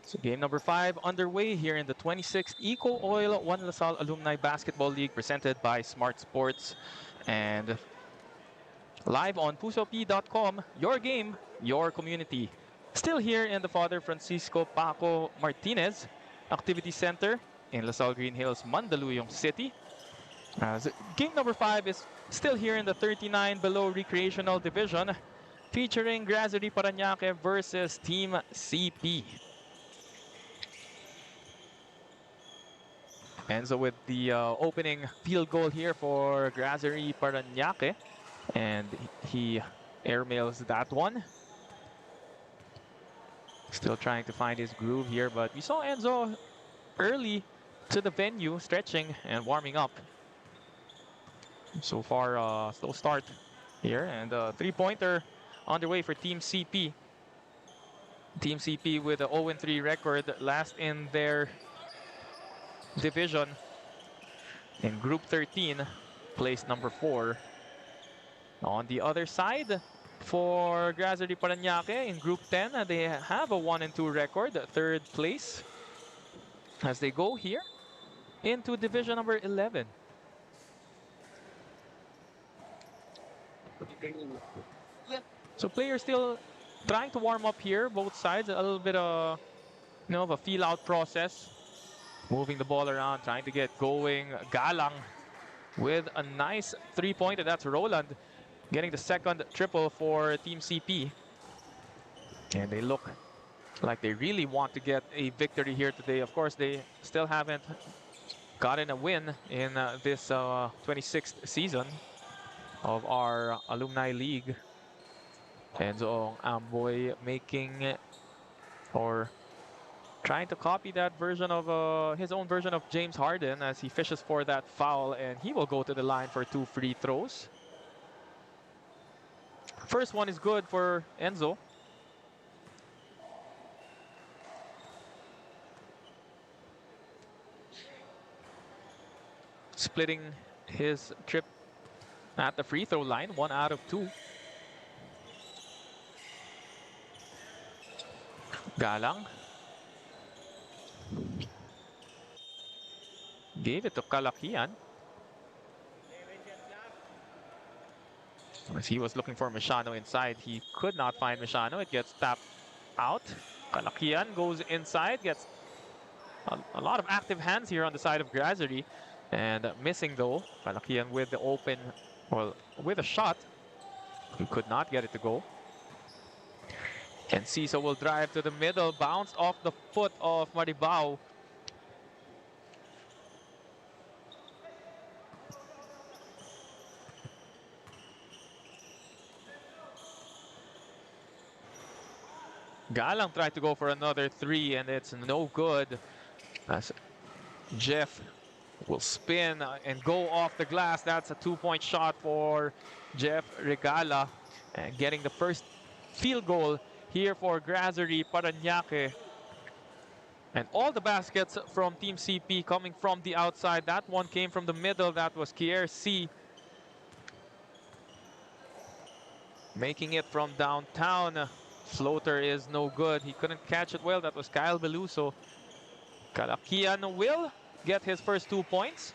So game number 5 underway here in the 26th EcoOil One LaSalle Alumni Basketball League presented by Smart Sports and live on pusop.com. Your game, your community. Still here in the Father Francisco Paco Martinez Activity Center in LaSalle Green Hills, Mandaluyong City. Game number 5 is still here in the 39 below recreational division featuring Grazerie Paranaque versus Team CP. Enzo with the opening field goal here for Grazerie Paranaque, and he airmails that one. Still trying to find his groove here, but we saw Enzo early to the venue, stretching and warming up. So far, slow start here, and three-pointer underway for Team CP. Team CP with a 0-3 record, last in their division in Group 13, place number 4. On the other side, for Grazerie Paranaque in Group 10, they have a 1-2 record, 3rd place, as they go here into division number 11. So players still trying to warm up here, both sides, a little bit of, of a feel-out process. Moving the ball around, trying to get going. Galang with a nice three-pointer. That's Roland getting the second triple for Team CP. And they look like they really want to get a victory here today. Of course, they still haven't gotten a win in this 26th season of our Alumni League. Enzo Amboy making or trying to copy that version of his own version of James Harden as he fishes for that foul, and he will go to the line for 2 free throws. First one is good for Enzo. Splitting his trip at the free throw line, 1 out of 2. Galang gave it to Kalakian. As he was looking for Mishano inside, he could not find Mishano. It gets tapped out. Kalakian goes inside, gets a lot of active hands here on the side of Grazerie. And missing though, Kalakian with the open, well, with a shot. He could not get it to go. And Ciso will drive to the middle, bounced off the foot of Maribao. Galang tried to go for another 3, and it's no good. As Jeff will spin and go off the glass. That's a 2-point shot for Jeff Regala, and getting the first field goal here for Grazerie Paranaque. And all the baskets from Team CP coming from the outside. That one came from the middle. That was Kier C. Making it from downtown. Floater is no good. He couldn't catch it well. That was Kyle Beluso. Kalakian will get his first 2 points.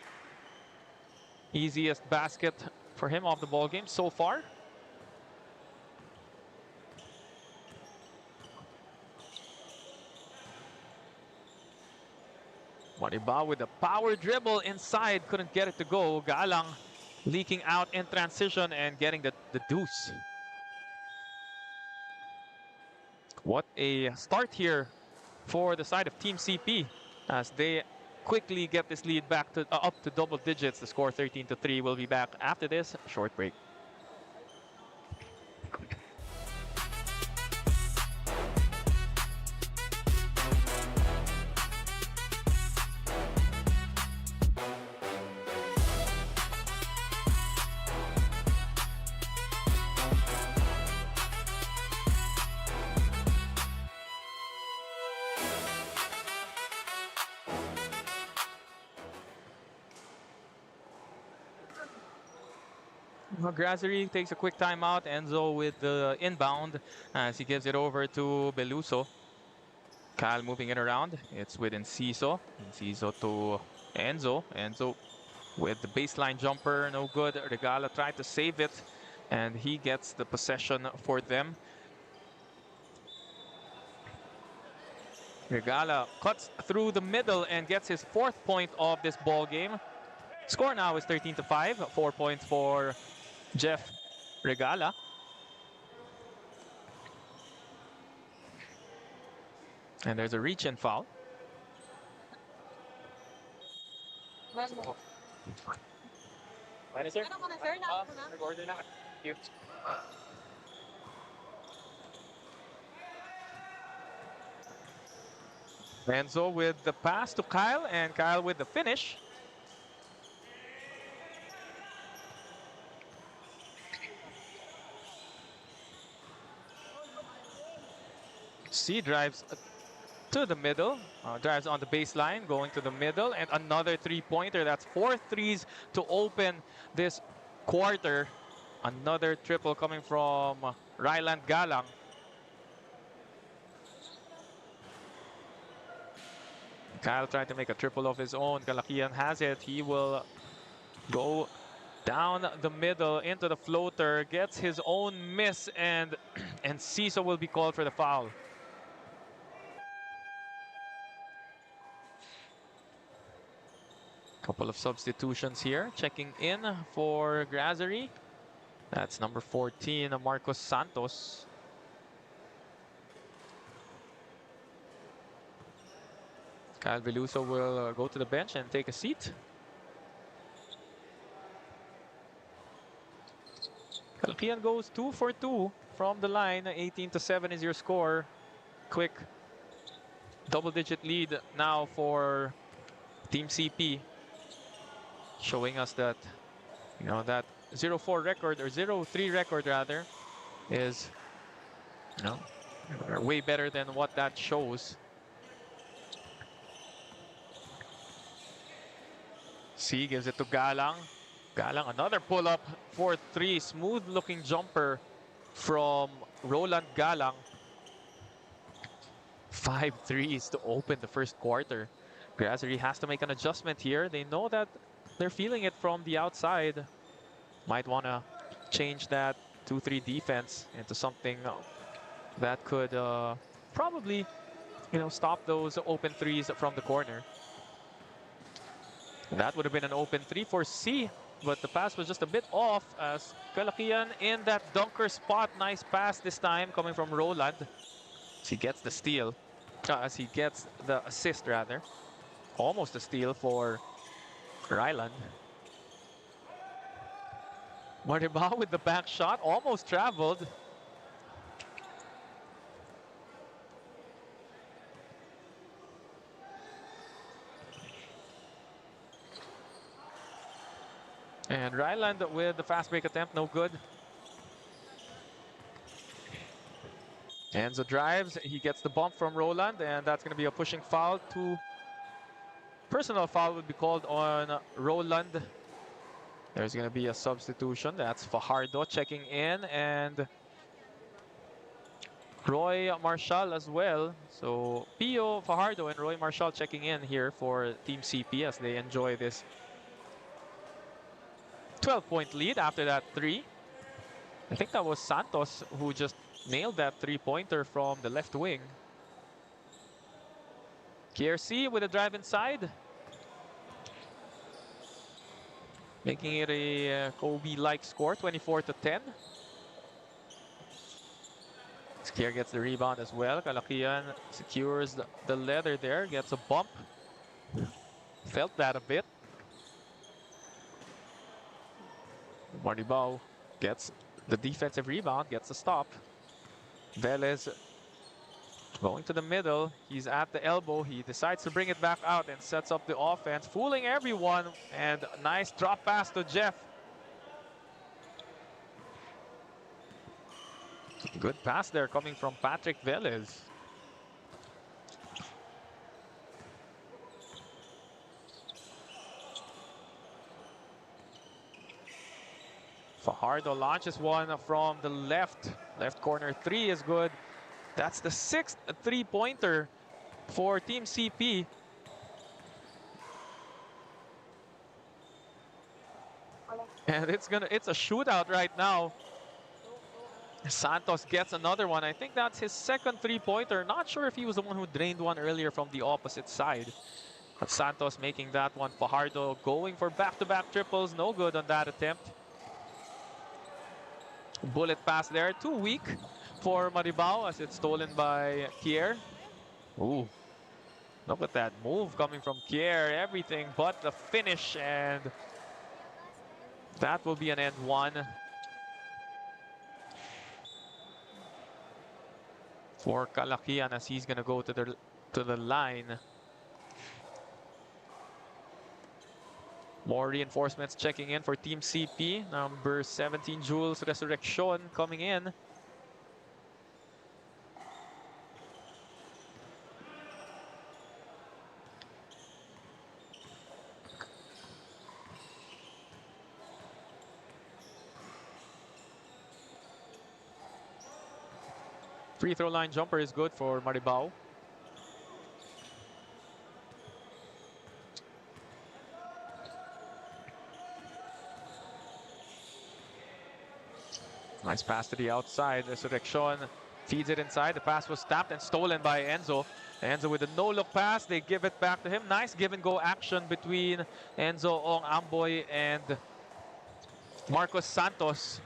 Easiest basket for him of the ball game so far. Maribao with a power dribble inside, couldn't get it to go. Galang leaking out in transition and getting the deuce. What a start here for the side of Team CP as they quickly get this lead back to up to double digits. The score 13-3. We'll be back after this short break. Grazerie takes a quick timeout. Enzo with the inbound as he gives it over to Beluso. Kyle moving it around. It's with Enciso. Enciso to Enzo. Enzo with the baseline jumper, no good. Regala tried to save it, and he gets the possession for them. Regala cuts through the middle and gets his 4th point of this ball game. Score now is 13-5. 4 points for Jeff Regala. And there's a reach and foul. Enzo with the pass to Kyle, and Kyle with the finish. C drives to the middle, drives on the baseline, going to the middle, and another 3-pointer. That's 4 threes to open this quarter. Another triple coming from Ryland Galang. Kyle trying to make a triple of his own. Kalakian has it. He will go down the middle into the floater, gets his own miss, and Ciso will be called for the foul. Couple of substitutions here. Checking in for Grazerie. That's number 14, Marcos Santos. Kyle Veluso will go to the bench and take a seat. Kalkian goes 2 for 2 from the line. 18-7 is your score. Quick double-digit lead now for Team CP. Showing us that, you know, that 0-4 record, or 0-3 record rather, is, you know, way better than what that shows. C gives it to Galang. Galang, another pull-up for 3. Smooth-looking jumper from Roland Galang. 5 threes to open the first quarter. Grazerie has to make an adjustment here. They know that they're feeling it from the outside. Might want to change that 2-3 defense into something that could probably, you know, stop those open threes from the corner. That would have been an open 3 for C, but the pass was just a bit off as Kalakian in that dunker spot. Nice pass this time coming from Roland. As he gets the steal, as he gets the assist rather. Almost a steal for Ryland. Maribao with the back shot, almost traveled. And Ryland with the fast break attempt, no good. Enzo drives, he gets the bump from Roland, and that's going to be a pushing foul. Personal foul would be called on Roland. There's going to be a substitution. That's Fajardo checking in, and Roy Marshall as well. So Pio, Fajardo, and Roy Marshall checking in here for Team CP as they enjoy this 12-point lead after that 3. I think that was Santos who just nailed that 3-pointer from the left wing. KRC with a drive inside. Making it a Kobe-like score, 24-10. Skier gets the rebound as well. Kalakian secures the leather there, gets a bump. Felt that a bit. Maribao gets the defensive rebound, gets a stop. Velez going to the middle. He's at the elbow. He decides to bring it back out and sets up the offense, fooling everyone. And nice drop pass to Jeff. Good pass there coming from Patrick Velez. Fajardo launches one from the left corner. 3 is good. That's the 6th 3-pointer for Team CP. And it's a shootout right now. Santos gets another one. I think that's his second three-pointer. Not sure if he was the one who drained one earlier from the opposite side. But Santos making that one. Fajardo going for back-to-back triples. No good on that attempt. Bullet pass there. Too weak for Maribao as it's stolen by Kier. Ooh. Look at that move coming from Kier. Everything but the finish. And that will be an end one for Calaquian as he's going to go to the line. More reinforcements checking in for Team CP. Number 17, Jules Resurrection coming in. Free throw line jumper is good for Maribao. Nice pass to the outside. Resurrection feeds it inside. The pass was tapped and stolen by Enzo. Enzo with a no-look pass. They give it back to him. Nice give-and-go action between Enzo Ong Amboy and Marcos Santos.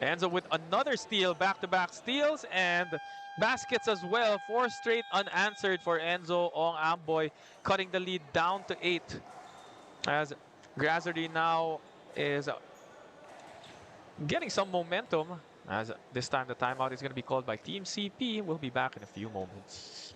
Enzo with another steal, back-to-back steals and baskets as well. 4 straight unanswered for Enzo Ong Amboy, cutting the lead down to 8. As Grazerie now is getting some momentum, as this time the timeout is going to be called by Team CP. We'll be back in a few moments.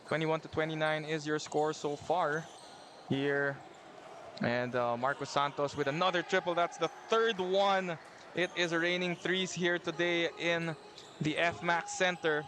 (21-29) is your score so far here. And Marcos Santos with another triple. That's the third one. It is raining threes here today in the FMAX Center.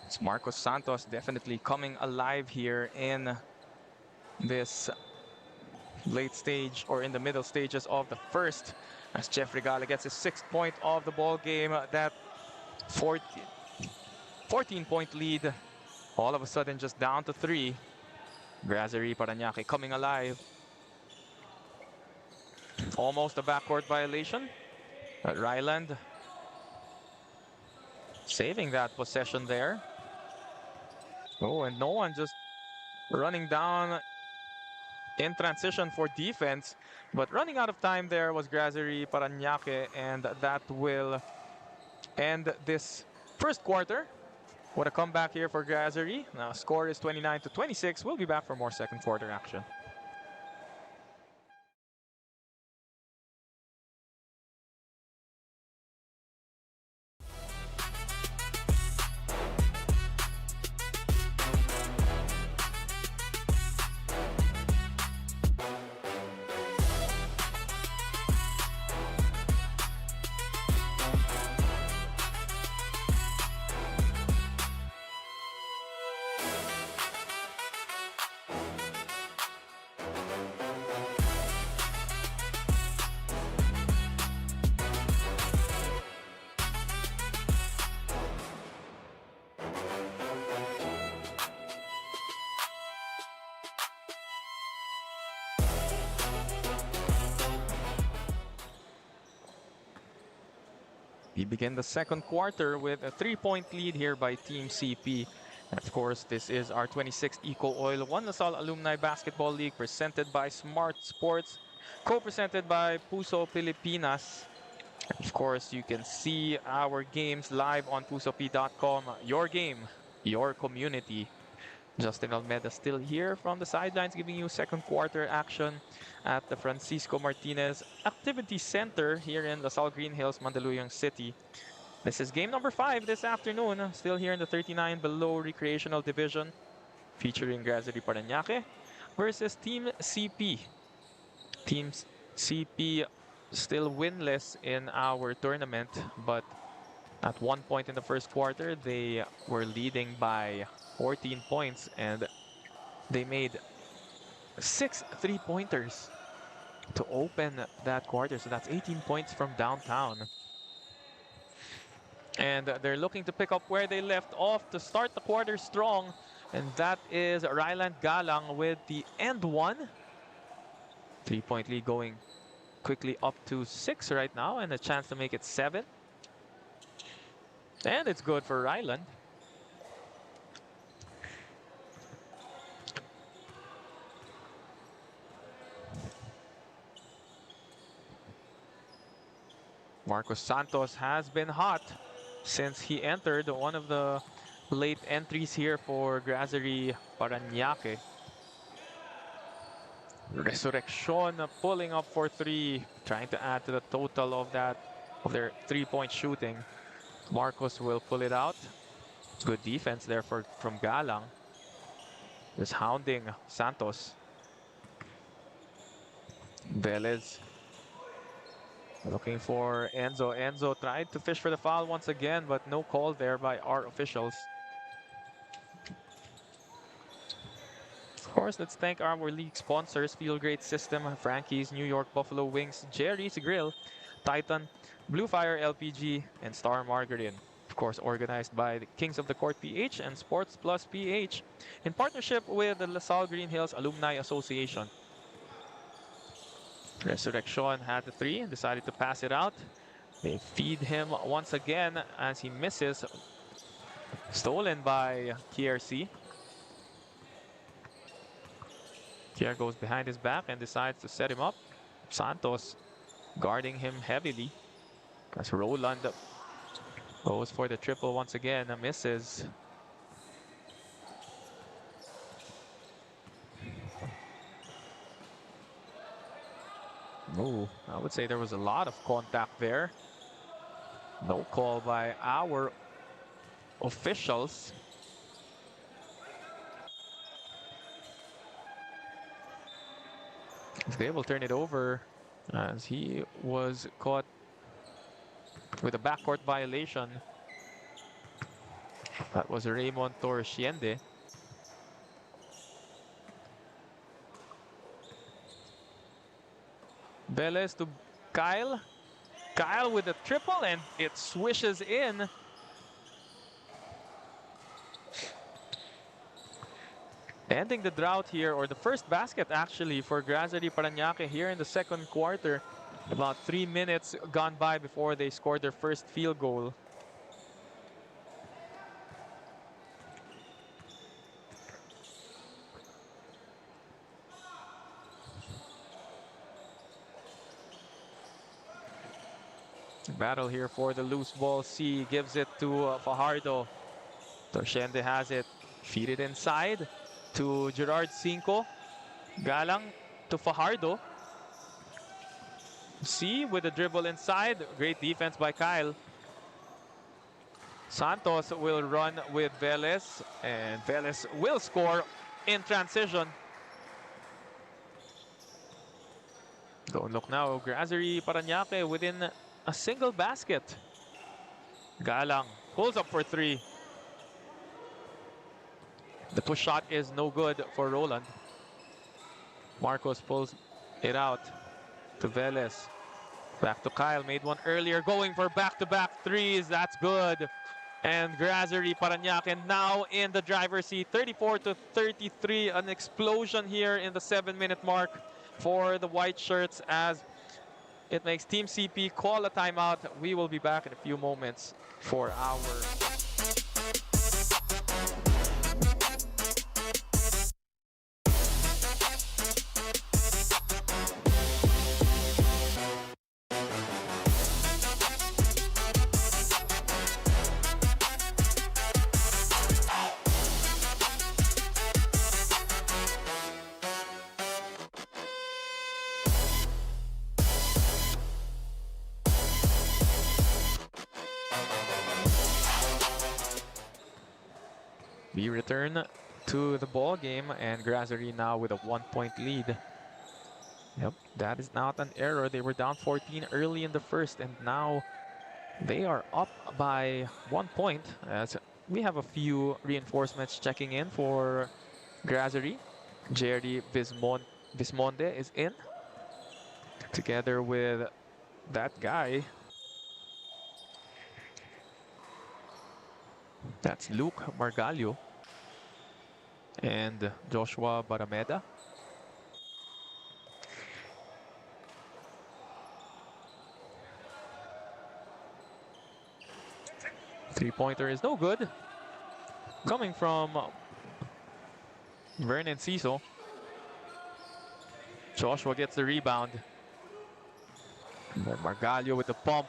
It's Marcos Santos definitely coming alive here in this late stage, or in the middle stages of the first, as Jeff Regala gets his 6th point of the ball game. That 14-point lead all of a sudden just down to 3. Grazerie Paranaque coming alive. Almost a backcourt violation. But Ryland saving that possession there. Oh, and no one just running down in transition for defense. But running out of time there was Grazerie Paranaque, and that will end this first quarter. What a comeback here for Grazerie. Now score is 29-26. We'll be back for more second quarter action. We begin the second quarter with a 3-point lead here by Team CP. And of course, this is our 26th EcoOil One Lasal Alumni Basketball League presented by Smart Sports, co-presented by Puso Pilipinas. Of course, you can see our games live on pusop.com. Your game, your community. Justin Almeida still here from the sidelines giving you second quarter action at the Francisco Martinez Activity Center here in Lasal Green Hills, Mandaluyong City. This is game number 5 this afternoon, still here in the 39 below recreational division, featuring Grazerie Paranaque versus Team CP. Team CP still winless in our tournament, but at one point in the first quarter, they were leading by 14 points and they made 6 3-pointers to open that quarter. So that's 18 points from downtown. And they're looking to pick up where they left off to start the quarter strong. And that is Ryland Galang with the end one. 3-point lead going quickly up to 6 right now and a chance to make it 7. And it's good for Ryland. Marcos Santos has been hot since he entered, one of the late entries here for Grazerie Paranaque. Resurrection pulling up for 3, trying to add to the total of their 3-point shooting. Marcos will pull it out. Good defense there from Galang. Just hounding Santos. Velez looking for Enzo. Enzo tried to fish for the foul once again, but no call there by our officials. Of course, let's thank our league sponsors: Feel Great System, Frankie's, New York Buffalo Wings, Jerry's Grill, Titan, Blue Fire LPG, and Star Margarine. Of course, organized by the Kings of the Court PH and Sports Plus PH in partnership with the LaSalle Green Hills Alumni Association. Resurrection had the 3 and decided to pass it out. They feed him once again as he misses. Stolen by KRC. Kier goes behind his back and decides to set him up. Santos guarding him heavily. As Roland goes for the triple once again, misses. Oh, I would say there was a lot of contact there. No call by our officials. They will turn it over as he was caught with a backcourt violation. That was Raymond Torresciende. Velez to Kyle. Kyle with a triple and it swishes in. Ending the drought here, or the first basket actually for Grazerie Paranaque here in the second quarter. About 3 minutes gone by before they scored their first field goal. Battle here for the loose ball. C gives it to Fajardo. Torresciende has it. Feed it inside to Gerard Cinco. Galang to Fajardo. C with the dribble inside. Great defense by Kyle. Santos will run with Velez, and Velez will score in transition. Don't look now. Grazerie Paranaque within a single basket. Galang pulls up for 3. The push shot is no good for Roland. Marcos pulls it out to Velez. Back to Kyle, made one earlier, going for back-to-back 3s. That's good. And Grazerie Paranaque now in the driver's seat, 34-33. An explosion here in the 7-minute mark for the white shirts as it makes Team CP call a timeout. We will be back in a few moments for our... We return to the ball game, and Grazerie now with a 1-point lead. Yep, that is not an error. They were down 14 early in the first, and now they are up by 1 point. As we have a few reinforcements checking in for Grazerie. Jerry Vismonde is in, together with that guy. That's Luke Margalio and Joshua Barameda. Three-pointer is no good. Coming from Vernon Ciso. Joshua gets the rebound. And then Margalio with the pump.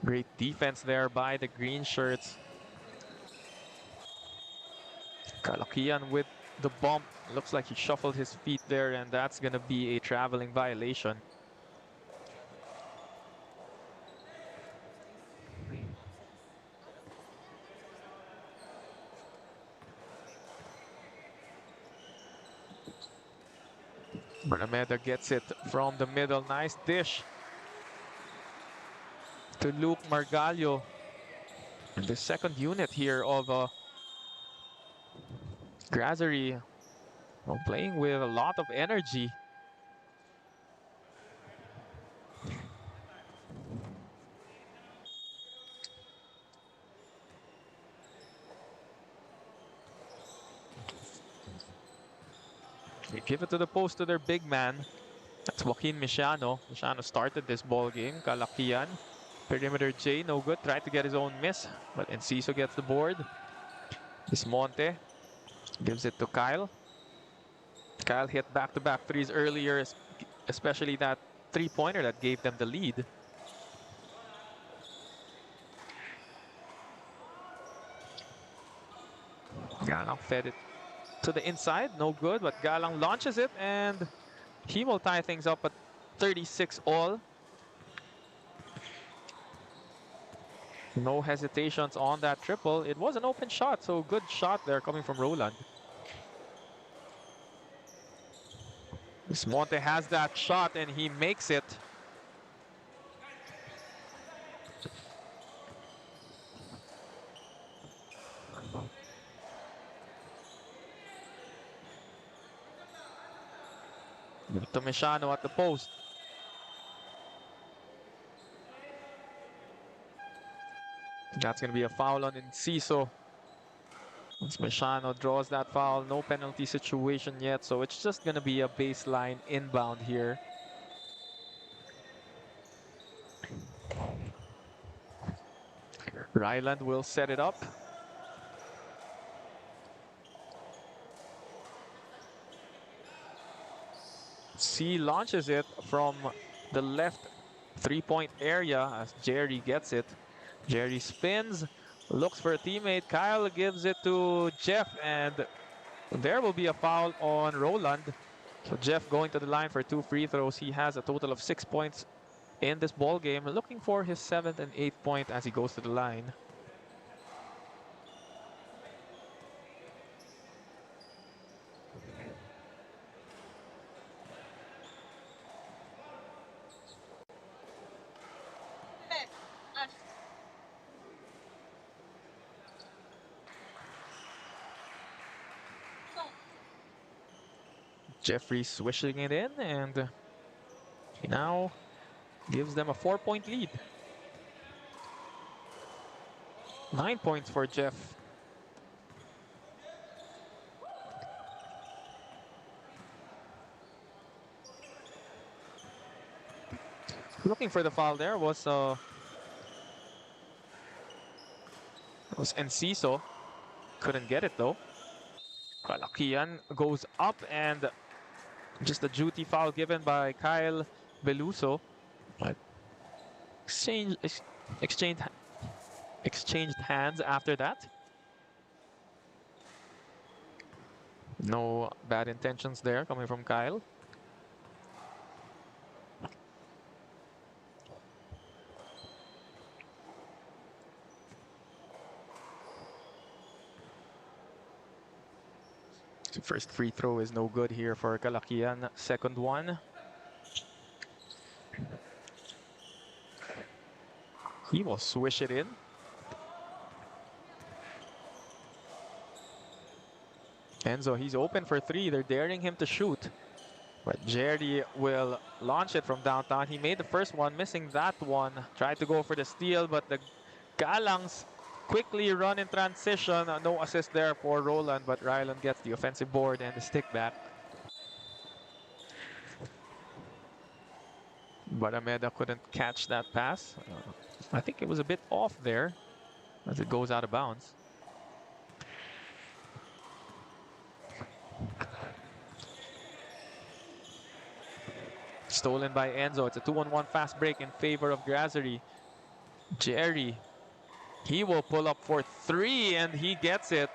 Great defense there by the green shirts. Kalakian with the bump. Looks like he shuffled his feet there, and that's going to be a traveling violation. Barameda gets it from the middle. Nice dish to Luke Margalio. And the second unit here of Grazerie, playing with a lot of energy. They give it to the post to their big man. That's Joaquin Misiano. Misiano started this ball game. Kalakian. Perimeter J, no good. Tried to get his own miss, but Enciso gets the board. Bismonte gives it to Kyle. Kyle hit back-to-back threes earlier, especially that three-pointer that gave them the lead. Galang fed it to the inside, no good, but Galang launches it, and he will tie things up at 36 all. No hesitations on that triple. It was an open shot, so good shot there coming from Roland. Monte has that shot and he makes it. To Misiano at the post. That's going to be a foul on Enciso. Once Misiano draws that foul, no penalty situation yet, so it's just going to be a baseline inbound here. Ryland will set it up. C launches it from the left three-point area as Jerry gets it. Jerry spins, looks for a teammate. Kyle gives it to Jeff, and there will be a foul on Roland. So Jeff going to the line for 2 free throws. He has a total of 6 points in this ball game, looking for his 7th and 8th point as he goes to the line. Jeffrey swishing it in, and he now gives them a 4-point lead. 9 points for Jeff. Looking for the foul there was Enciso. Couldn't get it though. Kalakian goes up and just a duty foul given by Kyle Beluso. But exchange, exchanged, exchanged hands after that. No bad intentions there coming from Kyle. So first free throw is no good here for Kalakian. Second one. He will swish it in. Enzo, he's open for three. They're daring him to shoot. But Jerry will launch it from downtown. He made the first one, missing that one. Tried to go for the steal, but the Galangs quickly run in transition. No assist there for Roland, but Ryland gets the offensive board and the stick back. But Ameda couldn't catch that pass. I think it was a bit off there as it goes out of bounds. Stolen by Enzo. It's a 2-on-1 fast break in favor of Grazerie. Jerry, he will pull up for three and he gets it.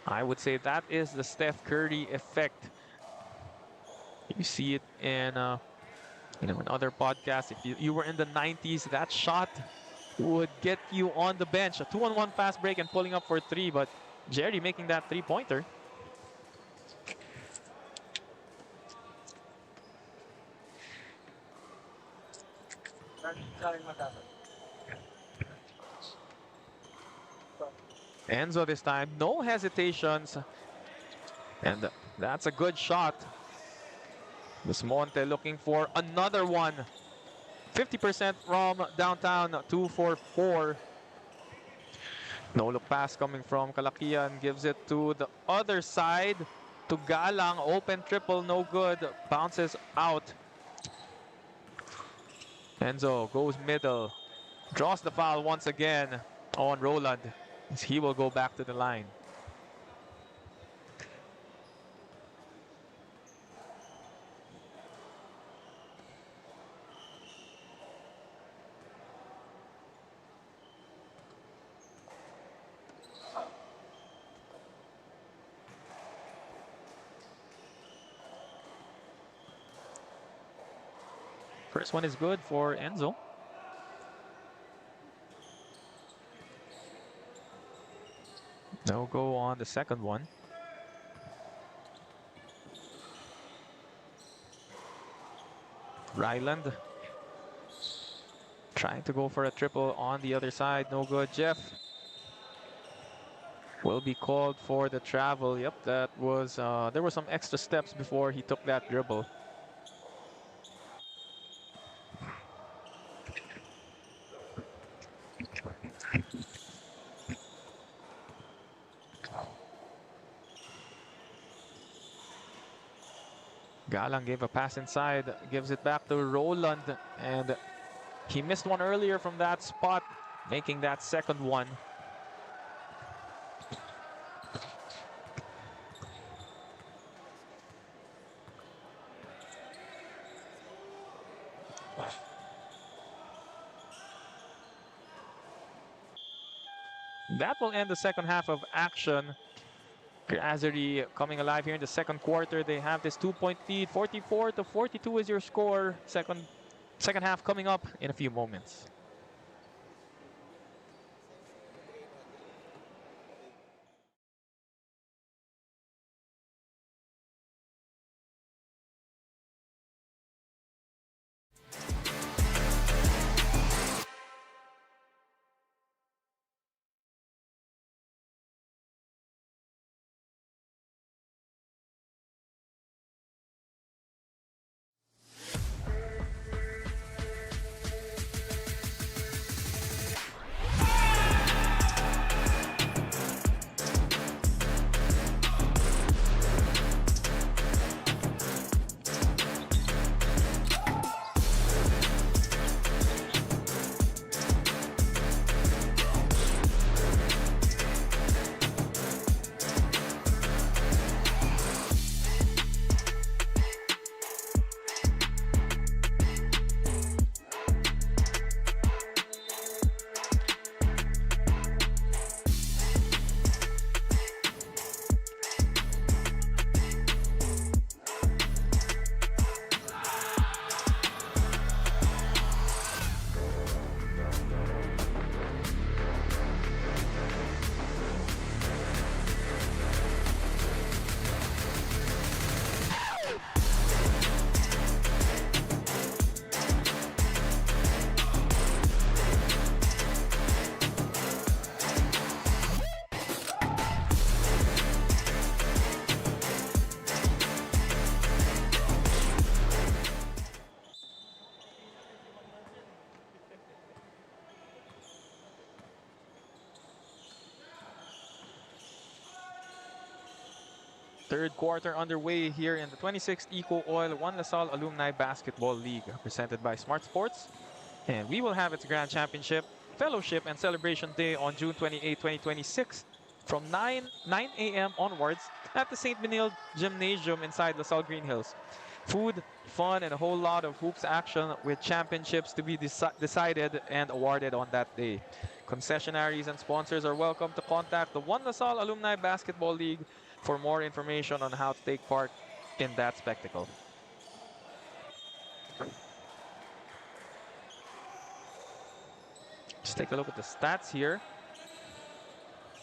I would say that is the Steph Curry effect. You see it in in other podcasts. If you were in the 90s, that shot would get you on the bench. A 2-on-1 fast break and pulling up for three, but Jerry making that three-pointer. Enzo this time, no hesitations. And that's a good shot. Desmonte looking for another one. 50% from downtown, 2 for 4. No look pass coming from Kalakian. Gives it to the other side. To Galang, open triple, no good. Bounces out. Enzo goes middle. Draws the foul once again on Roland. He will go back to the line. First one is good for Enzo. No go on the second one. Ryland trying to go for a triple on the other side. No good. Jeff will be called for the travel. Yep, that was there were some extra steps before he took that dribble. Galang gave a pass inside, gives it back to Roland, and he missed one earlier from that spot, making that second one. That will end the second half of action. Grazerie coming alive here in the second quarter. They have this 2-point lead. 44-42 is your score. Second half coming up in a few moments. Third quarter underway here in the 26th EcoOil One LaSalle Alumni Basketball League, presented by Smart Sports. And we will have its Grand Championship, Fellowship, and Celebration Day on June 28, 2026 from 9 a.m. onwards at the St. Benilde Gymnasium inside LaSalle Green Hills. Food, fun, and a whole lot of hoops action with championships to be decided and awarded on that day. Concessionaries and sponsors are welcome to contact the One LaSalle Alumni Basketball League for more information on how to take part in that spectacle. Let's take a look at the stats here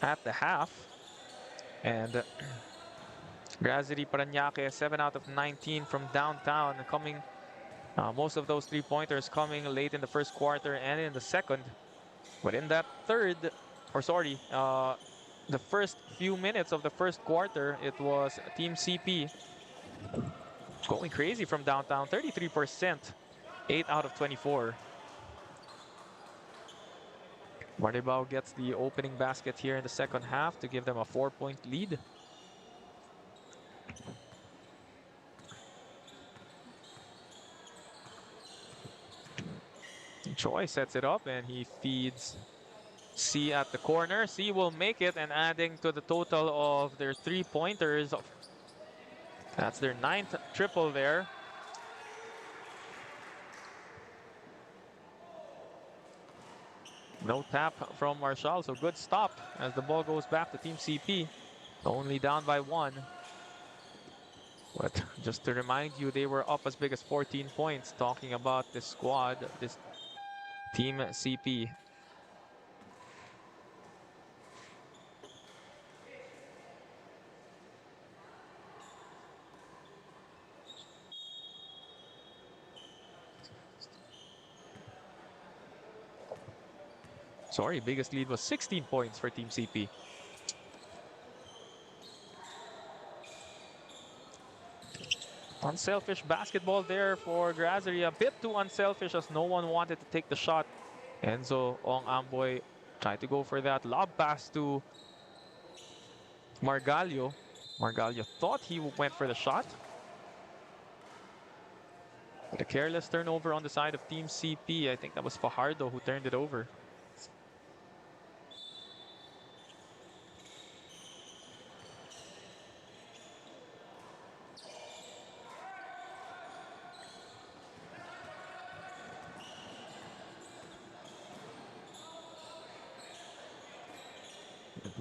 at the half. And Grazerie Paranaque, 7 out of 19 from downtown, coming. Most of those three-pointers coming late in the first quarter and in the second. But in that the first few minutes of the first quarter, it was Team CP going crazy from downtown, 33%, 8 out of 24. Maribao gets the opening basket here in the second half to give them a 4-point lead. Choi sets it up and he feeds C at the corner. C will make it, and adding to the total of their three-pointers. That's their 9th triple there. No tap from Marshall, so good stop as the ball goes back to Team CP. Only down by 1. But just to remind you, they were up as big as 14 points, talking about this squad, this Team CP. Sorry, biggest lead was 16 points for Team CP. Unselfish basketball there for Grazerie. A bit too unselfish as no one wanted to take the shot. Enzo Ong Amboy tried to go for that lob pass to Margallo. Margallo thought he went for the shot. But a careless turnover on the side of Team CP. I think that was Fajardo who turned it over.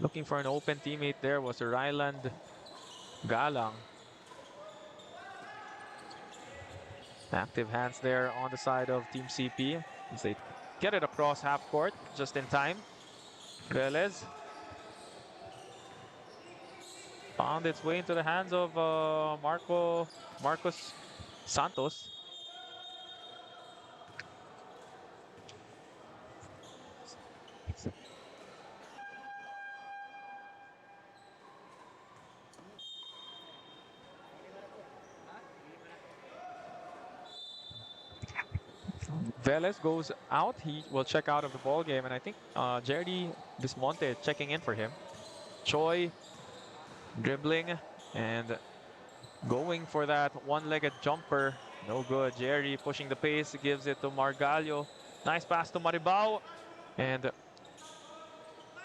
Looking for an open teammate there was Ryland Galang. Active hands there on the side of Team CP as they get it across half court just in time. Velez found its way into the hands of Marcos Santos. Velez goes out. He will check out of the ball game, and I think Jerry Bismonte checking in for him. Choi dribbling and going for that one-legged jumper. No good. Jerry pushing the pace, gives it to Margallo. Nice pass to Maribao, and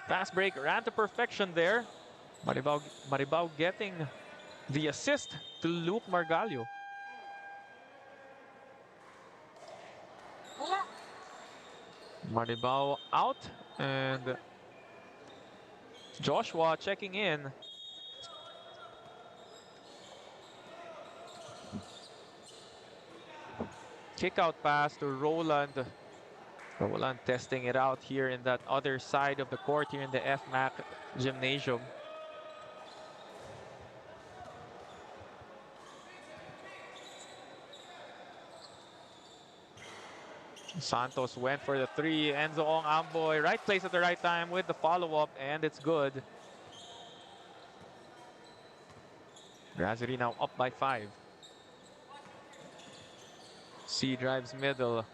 fast break ran to perfection there. Maribao getting the assist to Luke Margallo. Maribao out, and Joshua checking in. Kick out pass to Roland. Roland testing it out here in that other side of the court here in the FMAC Gymnasium. Santos went for the 3. Enzo Ong Amboy, right place at the right time with the follow-up, and it's good. Grazerie now up by 5. C drives middle.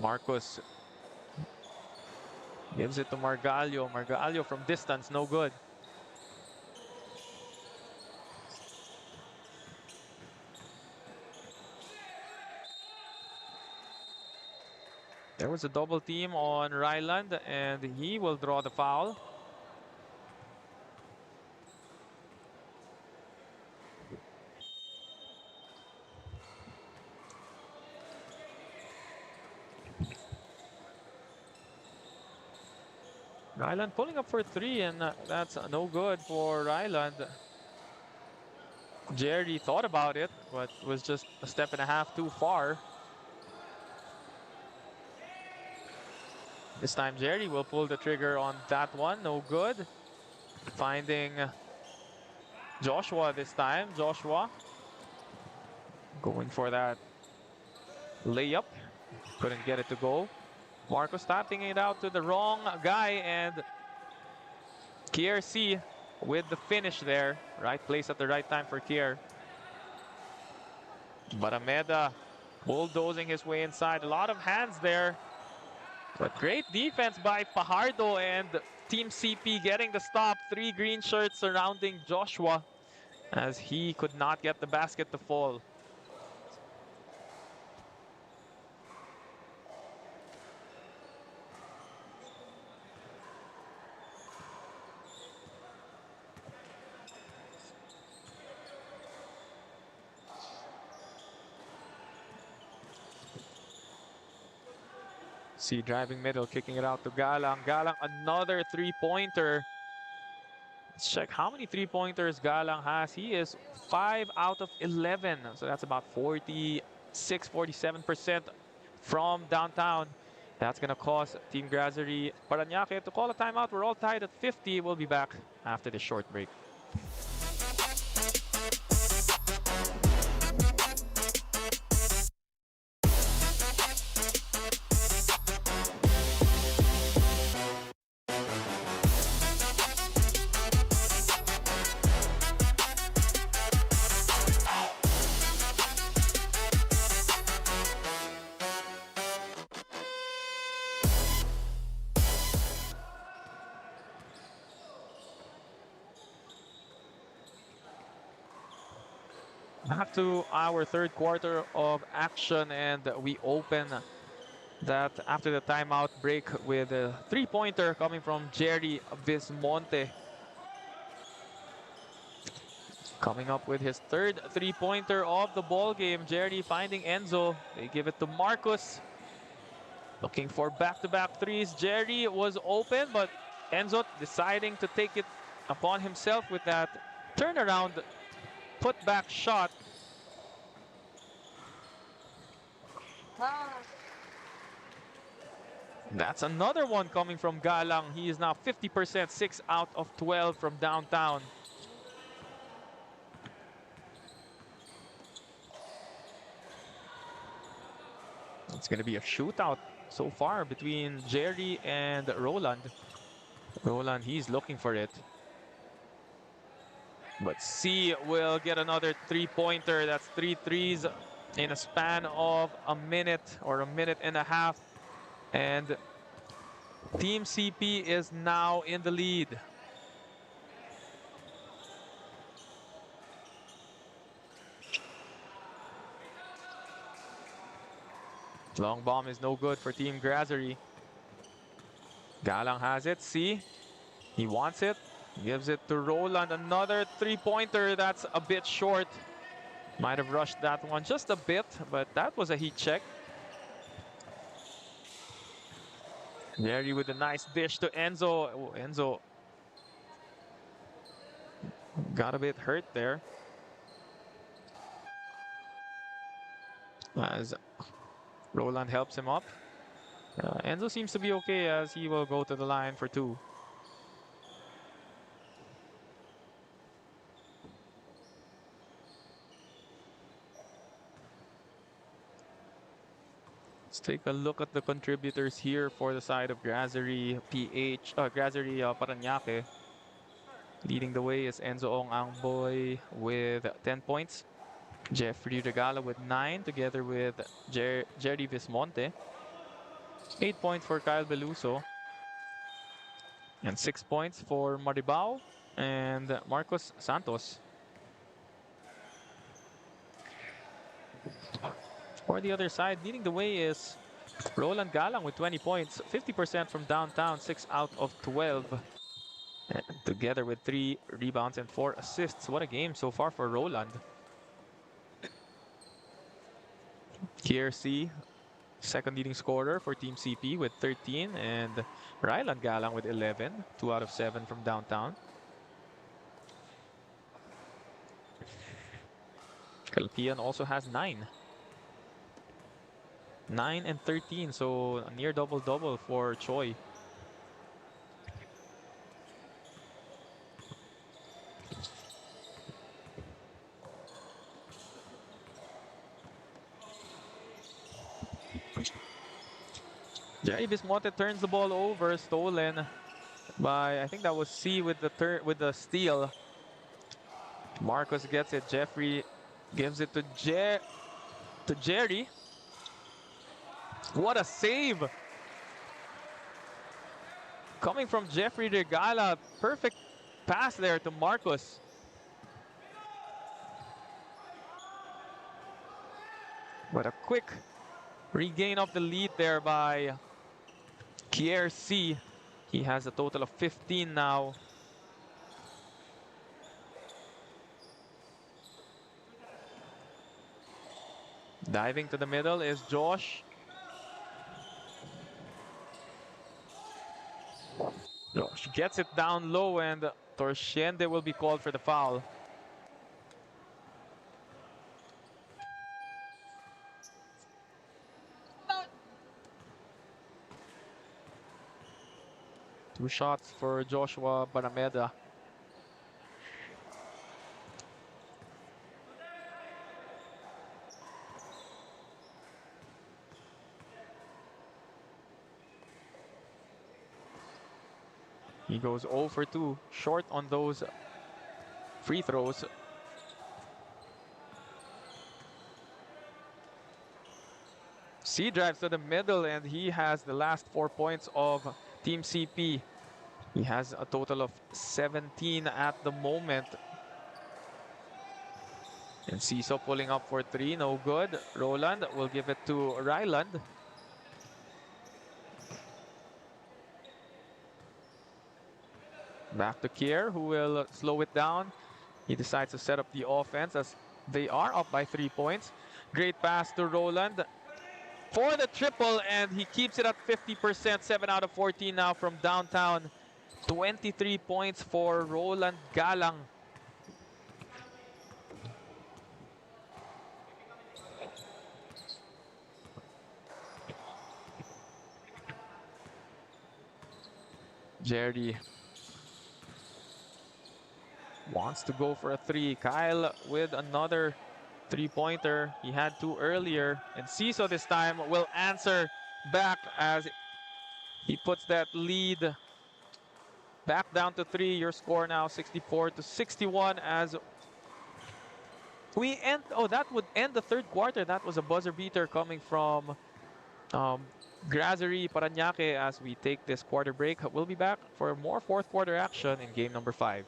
Marcos gives it to Margallo. Margallo from distance, no good. There was a double team on Ryland, and he will draw the foul. Ryland pulling up for three, and that's no good for Ryland. Jerry thought about it, but was just a step and a half too far. This time Jerry will pull the trigger on that one, no good. Finding Joshua this time. Joshua going for that layup. Couldn't get it to go. Marcos tapping it out to the wrong guy, and KRC with the finish there. Right place at the right time for Kier. Barameda bulldozing his way inside. A lot of hands there. But great defense by Fajardo, and Team CP getting the stop. 3 green shirts surrounding Joshua as he could not get the basket to fall. See, driving middle, kicking it out to Galang. Galang, another three-pointer. Let's check how many three-pointers Galang has. He is 5 out of 11. So that's about 46, 47% from downtown. That's going to cause Team Grazerie Paranaque to call a timeout. We're all tied at 50. We'll be back after this short break. Back to our third quarter of action, and we open that after the timeout break with a three-pointer coming from Jerry Vismonte. Coming up with his third three-pointer of the ball game. Jerry finding Enzo. They give it to Marcus. Looking for back-to-back threes. Jerry was open, but Enzo deciding to take it upon himself with that turnaround put-back shot. That's another one coming from Galang. He is now 50%, 6 out of 12 from downtown. It's going to be a shootout so far between Jerry and Roland. Roland, he's looking for it. But C will get another three-pointer. That's 3 threes in a span of a minute or a minute and a half. And Team CP is now in the lead. Long bomb is no good for Team Grazerie. Galang has it. C, he wants it. Gives it to Roland. Another three-pointer. That's a bit short. Might have rushed that one just a bit, but that was a heat check. Jerry with a nice dish to Enzo. Oh, Enzo got a bit hurt there. As Roland helps him up. Enzo seems to be okay as he will go to the line for 2. Let's take a look at the contributors here for the side of Grazerie Grazerie Paranaque. Leading the way is Enzo Ong Angboy with 10 points. Jeffrey Regala with 9 together with Jerry Vismonte. 8 points for Kyle Beluso. And 6 points for Maribao and Marcos Santos. For the other side, leading the way is Roland Galang with 20 points, 50% from downtown, 6 out of 12. And together with 3 rebounds and 4 assists. What a game so far for Roland. KRC, second leading scorer for Team CP with 13, and Ryland Galang with 11, 2 out of 7 from downtown. Kalpian also has 9. 9 and 13, so a near double-double for Choi. Jerry Bismonte turns the ball over, stolen by, I think that was C with the steal. Marcos gets it. Jeffrey gives it to Jerry. What a save! Coming from Jeffrey Regala, perfect pass there to Marcos. What a quick regain of the lead there by KRC. He has a total of 15 now. Diving to the middle is Josh. Josh gets it down low, and Torshende will be called for the foul. Two shots for Joshua Barameda. He goes 0 for 2, short on those free throws. C drives to the middle, and he has the last 4 points of Team CP. He has a total of 17 at the moment. And Ciso pulling up for 3, no good. Roland will give it to Ryland. Back to Kier, who will slow it down. He decides to set up the offense as they are up by 3 points. Great pass to Roland for the triple, and he keeps it at 50%, 7 out of 14 now from downtown. 23 points for Roland Galang. Jerry wants to go for a 3. Kyle with another 3-pointer. He had 2 earlier, and Ciso this time will answer back as he puts that lead back down to 3. Your score now 64-61 as we end. Oh, that would end the third quarter. That was a buzzer beater coming from Grazerie Paranaque as we take this quarter break. We'll be back for more fourth quarter action in game number 5.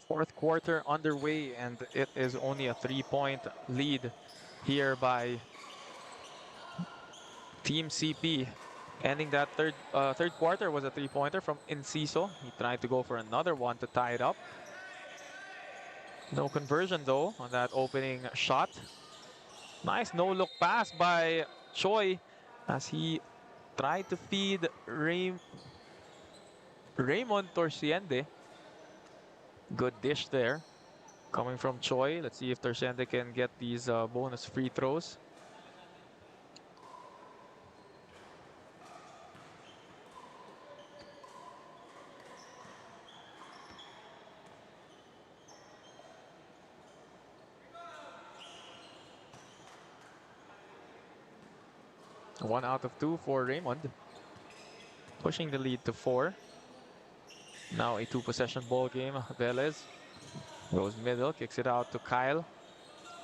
Fourth quarter underway, and it is only a 3-point lead here by Team CP. Ending that third quarter was a 3-pointer from Inciso. He tried to go for another one to tie it up. No conversion though on that opening shot. Nice no-look pass by Choi as he tried to feed Raymond Torciende. Good dish there coming from Choi. Let's see if Torciende can get these bonus free throws. One out of two for Raymond, pushing the lead to 4. Now a 2-possession ball game. Velez goes middle, kicks it out to Kyle.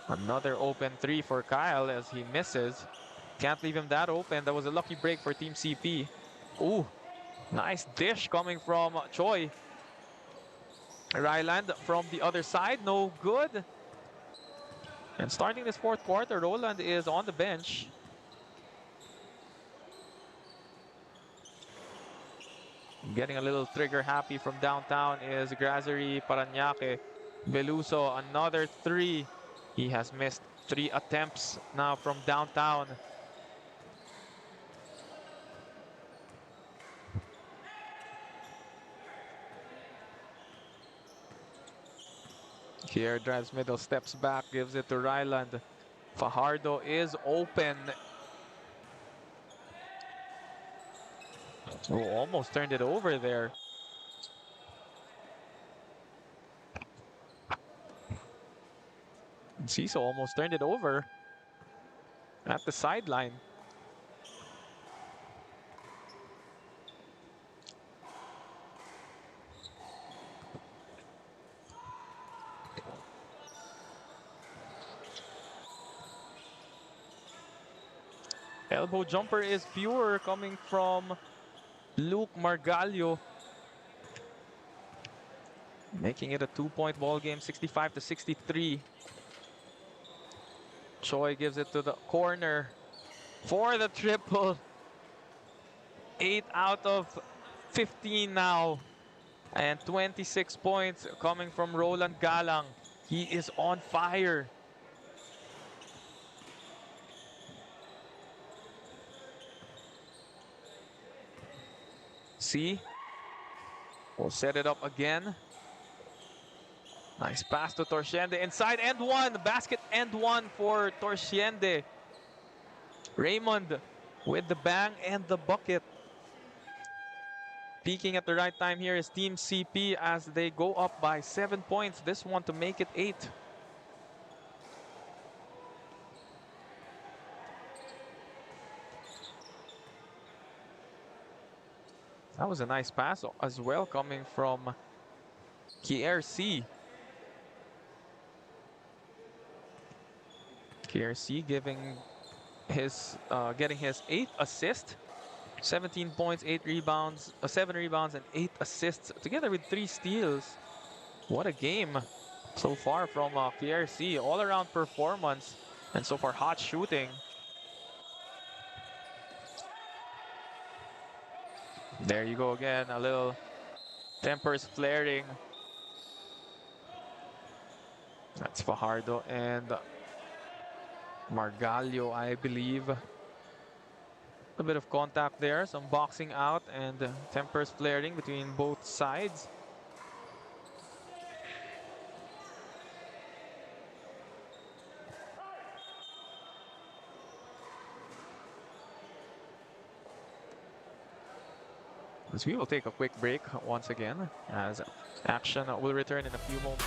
Another open 3 for Kyle as he misses. Can't leave him that open. That was a lucky break for Team CP. Ooh, nice dish coming from Choi. Ryland from the other side, no good. And starting this fourth quarter, Roland is on the bench. Getting a little trigger happy from downtown is Grazerie, Paranaque. Beluso, another 3. He has missed 3 attempts now from downtown. Here drives middle, steps back, gives it to Ryland. Fajardo is open. Oh, almost turned it over there. Ciso almost turned it over at the sideline. Elbow jumper is pure coming from Luke Margallo. Making it a 2-point ball game, 65-63. Choi gives it to the corner for the triple. 8 out of 15 now. And 26 points coming from Roland Galang. He is on fire. See, we'll set it up again. Nice pass to Torciende inside, and one basket, and one for Torciende. Raymond with the bang and the bucket. Peaking at the right time here is Team CP as they go up by 7 points. This one to make it 8. That was a nice pass as well coming from KRC. KRC getting his 8th assist, 17 points, 8 rebounds, 7 rebounds and 8 assists together with 3 steals. What a game so far from KRC. All around performance and so far hot shooting. There you go again, a little tempers flaring. That's Fajardo and Margallo, I believe. A bit of contact there, some boxing out and tempers flaring between both sides. So we will take a quick break once again as action will return in a few moments.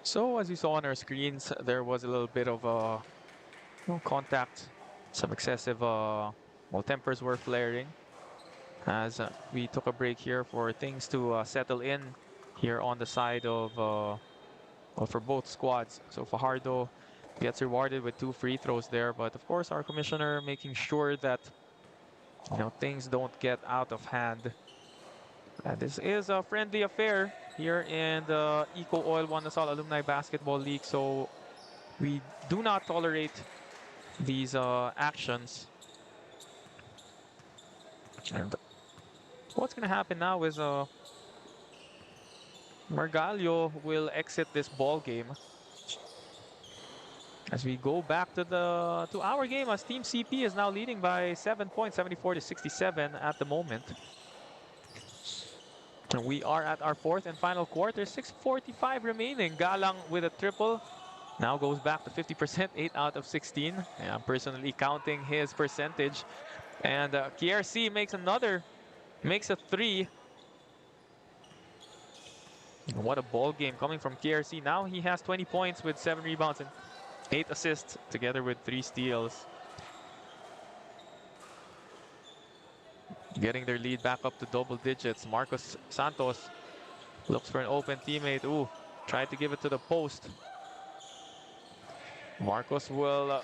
So as you saw on our screens, there was a little bit of contact, some excessive tempers were flaring as we took a break here for things to settle in here on the side of for both squads. So Fajardo gets rewarded with 2 free throws there, but of course our commissioner making sure that things don't get out of hand. And this is a friendly affair here in the EcoOil Salle Alumni Basketball League, so we do not tolerate these actions. And what's going to happen now is Margallo will exit this ball game as we go back to our game, as Team CP is now leading by 7 points, 74-67 at the moment. And we are at our 4th and final quarter, 6:45 remaining. Galang with a triple. Now goes back to 50%, 8 out of 16. Yeah, I'm personally counting his percentage. And KRC makes a 3. What a ball game coming from KRC. Now he has 20 points with 7 rebounds and 8 assists, together with 3 steals. Getting their lead back up to double digits. Marcos Santos looks for an open teammate. Ooh, tried to give it to the post. Marcos will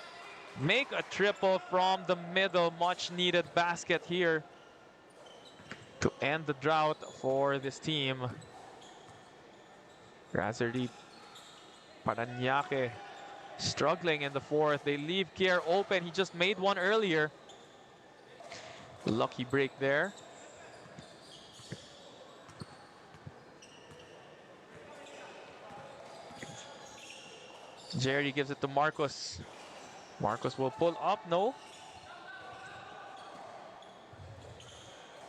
make a triple from the middle. Much needed basket here to end the drought for this team. Grazerie, Paranaque struggling in the 4th. They leave Kier open. He just made one earlier. Lucky break there. Jerry gives it to Marcos. Marcos will pull up. No.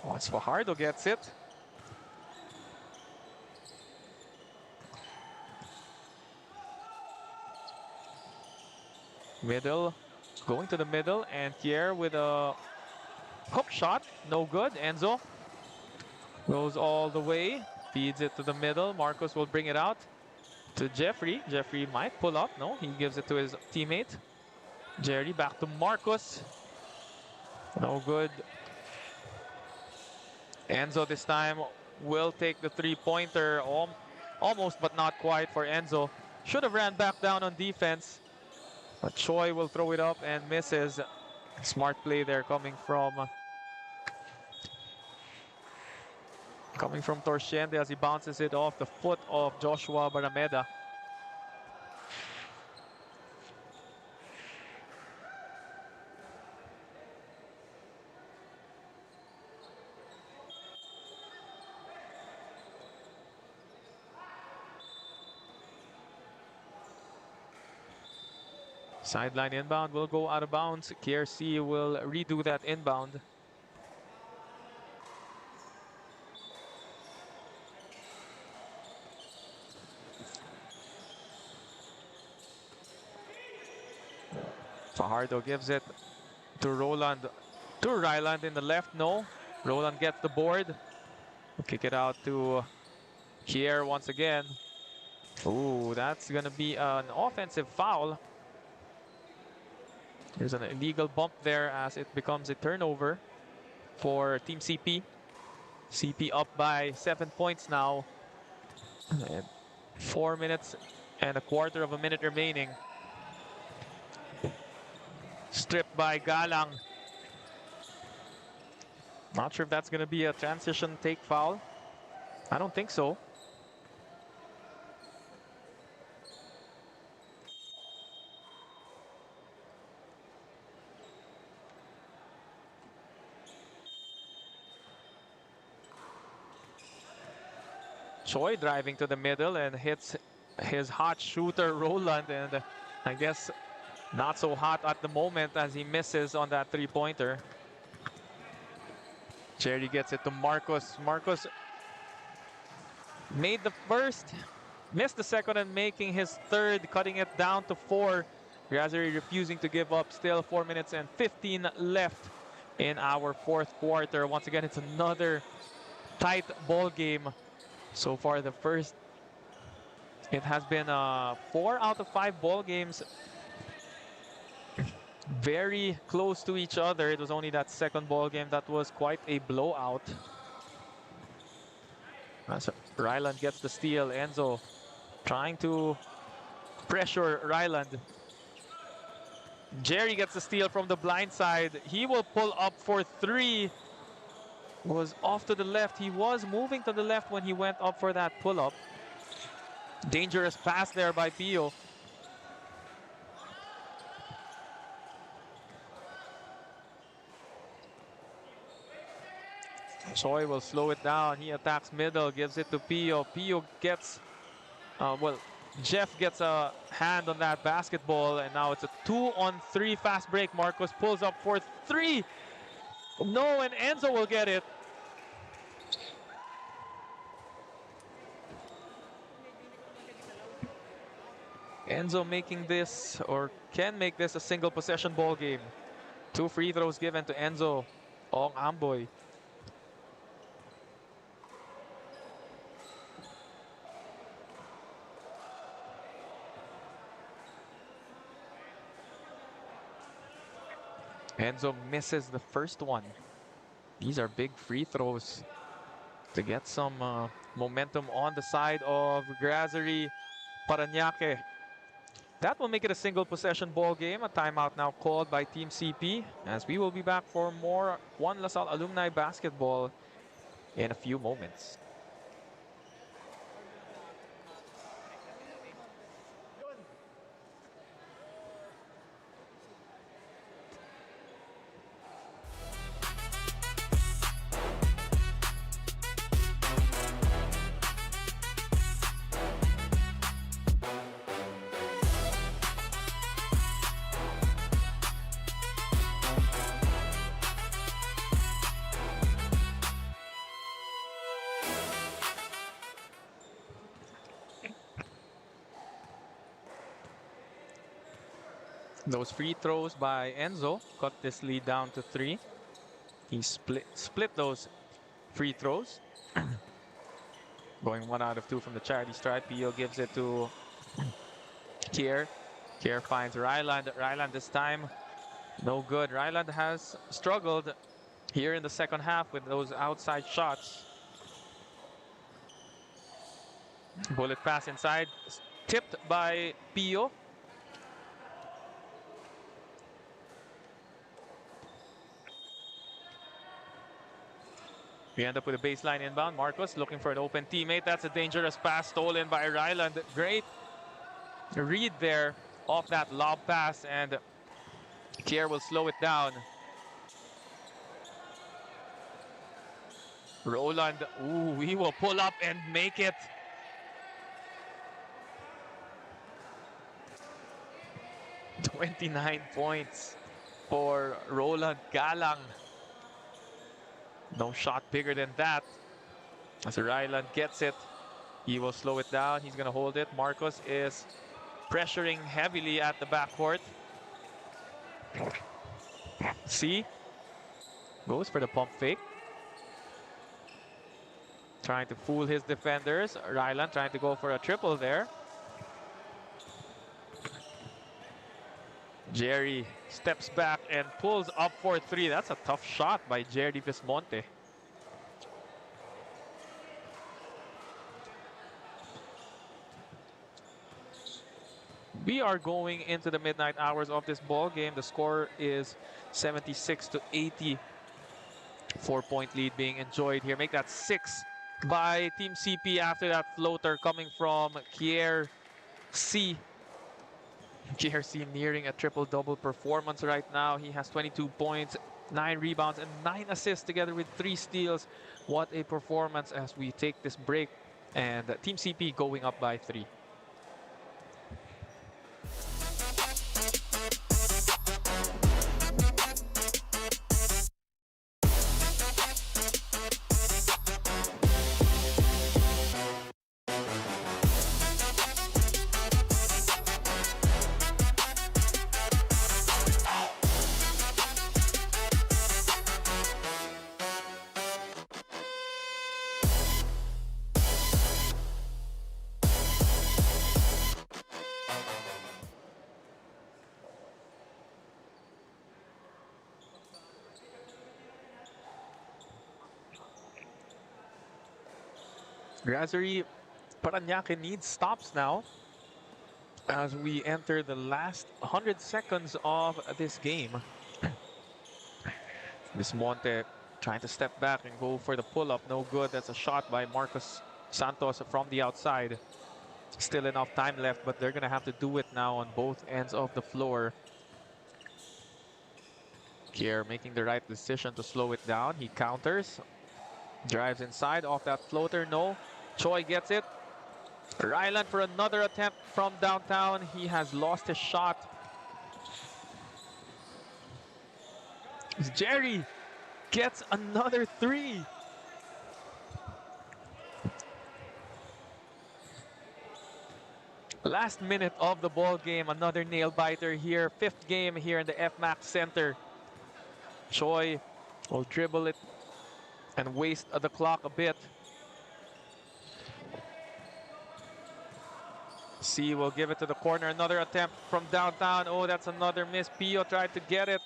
Once Fajardo gets it. Middle. Going to the middle. And Kier with a hook shot. No good. Enzo goes all the way. Feeds it to the middle. Marcos will bring it out to Jeffrey. Jeffrey might pull up. No, he gives it to his teammate. Jerry back to Marcos. No good. Enzo this time will take the 3-pointer. Almost, but not quite for Enzo. Should have ran back down on defense. But Choi will throw it up and misses. Smart play there coming from Torciente as he bounces it off the foot of Joshua Barameda. Sideline inbound will go out of bounds. KRC will redo that inbound. Fajardo gives it to Roland. To Ryland in the left. No. Roland gets the board. We'll kick it out to Kier once again. Ooh, that's going to be an offensive foul. There's an illegal bump there as it becomes a turnover for Team CP. CP up by 7 points now. And 4 minutes and a quarter of a minute remaining. Stripped by Galang. Not sure if that's going to be a transition take foul. I don't think so. Choi driving to the middle and hits his hot shooter Roland, and I guess not so hot at the moment as he misses on that 3-pointer. Jerry gets it to Marcos. Marcos made the first, missed the second, and making his third, cutting it down to 4. Grazerie refusing to give up. Still 4 minutes and 15 left in our 4th quarter. Once again, it's another tight ball game. So far, the first It has been 4 out of 5 ball games very close to each other. It was only that second ball game that was quite a blowout. As Ryland gets the steal, Enzo trying to pressure Ryland. Jerry gets the steal from the blind side. He will pull up for 3. Was off to the left. He was moving to the left when he went up for that pull-up. Dangerous pass there by Pio. Choi will slow it down. He attacks middle, gives it to Pio. Pio gets, Jeff gets a hand on that basketball, and now it's a 2-on-3 fast break. Marcos pulls up for 3. No, and Enzo will get it. Enzo making this, or can make this, a single possession ball game. 2 free throws given to Enzo Ong Amboy. Enzo misses the first one. These are big free throws to get some momentum on the side of Grazerie Paranaque. That will make it a single possession ball game. A timeout now called by Team CP, as we will be back for more One LaSalle Alumni basketball in a few moments. Those free throws by Enzo cut this lead down to 3. He split those free throws. Going 1 out of 2 from the charity stripe. Pio gives it to Kier. Kier finds Ryland. Ryland this time, no good. Ryland has struggled here in the second half with those outside shots. Bullet pass inside, tipped by Pio. We end up with a baseline inbound. Marcos looking for an open teammate. That's a dangerous pass stolen by Ryland. Great read there off that lob pass, and Kier will slow it down. Roland, ooh, he will pull up and make it. "29 points for Roland Galang. No shot bigger than that. As Ryland gets it, he will slow it down. He's going to hold it. Marcos is pressuring heavily at the backcourt. See? Goes for the pump fake. Trying to fool his defenders. Ryland trying to go for a triple there. Jerry steps back and pulls up for 3. That's a tough shot by Jerry Vismonte. We are going into the midnight hours of this ball game. The score is 76-80. 4-point lead being enjoyed here. Make that 6 by Team CP after that floater coming from Kier C. JRC nearing a triple-double performance right now. He has 22 points, 9 rebounds, and 9 assists together with 3 steals. What a performance as we take this break. And Team CP going up by 3. Grazerie Paranaque needs stops now as we enter the last 100 seconds of this game. Monte trying to step back and go for the pull-up. No good. That's a shot by Marcos Santos from the outside. Still enough time left, but they're going to have to do it now on both ends of the floor. Kier making the right decision to slow it down. He counters. Drives inside off that floater. No. Choi gets it. Ryland for another attempt from downtown. He has lost his shot. Jerry gets another three. Last minute of the ball game, another nail biter here. Fifth game here in the FMAX Center. Choi will dribble it and waste the clock a bit. C will give it to the corner. Another attempt from downtown. Oh, that's another miss. Pio tried to get it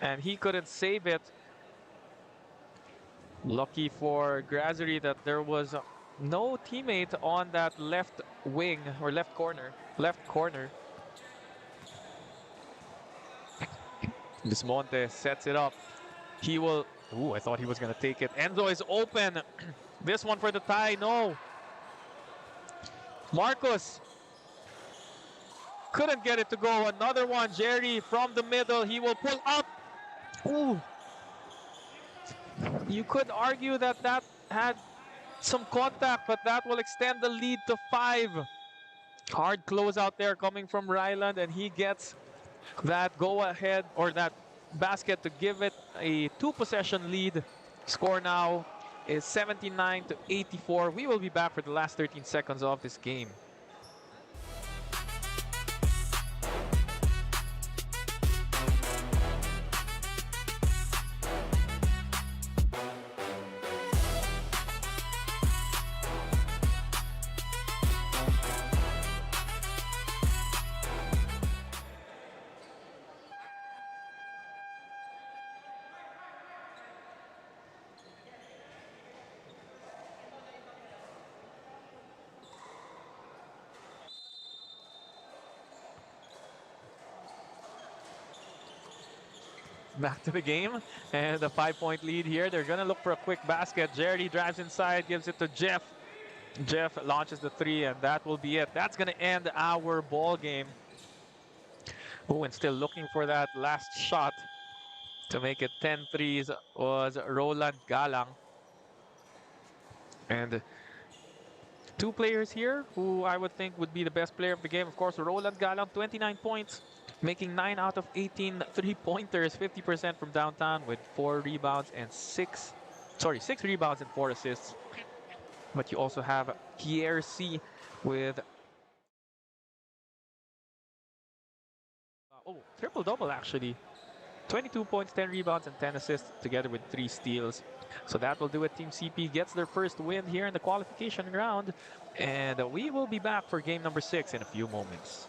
and he couldn't save it. Lucky for Grazerie that there was no teammate on that left wing or left corner. Monte sets it up. He will. Ooh, I thought he was going to take it. Enzo is open. This one for the tie. No. Marcos couldn't get it to go. Another one. Jerry from the middle. He will pull up. Ooh. You could argue that that had some contact, but that will extend the lead to 5. Hard close out there coming from Ryland, and he gets that go-ahead or that basket to give it a 2-possession lead. Score now is 79-84. We will be back for the last 13 seconds of this game. Back to the game and the 5-point lead here. They're gonna look for a quick basket. Jerry drives inside, gives it to Jeff. Jeff launches the 3 and that will be it. That's gonna end our ball game. Oh, and still looking for that last shot to make it 10 threes was Roland Galang. And 2 players here who I would think would be the best player of the game. Of course, Roland Galang, 29 points. Making 9 out of 18 3-pointers, 50% from downtown with 4 rebounds and 6 rebounds and 4 assists. But you also have Kier C with triple-double actually. 22 points, 10 rebounds, and 10 assists together with 3 steals. So that will do it. Team CP gets their first win here in the qualification round. And we will be back for game number 6 in a few moments.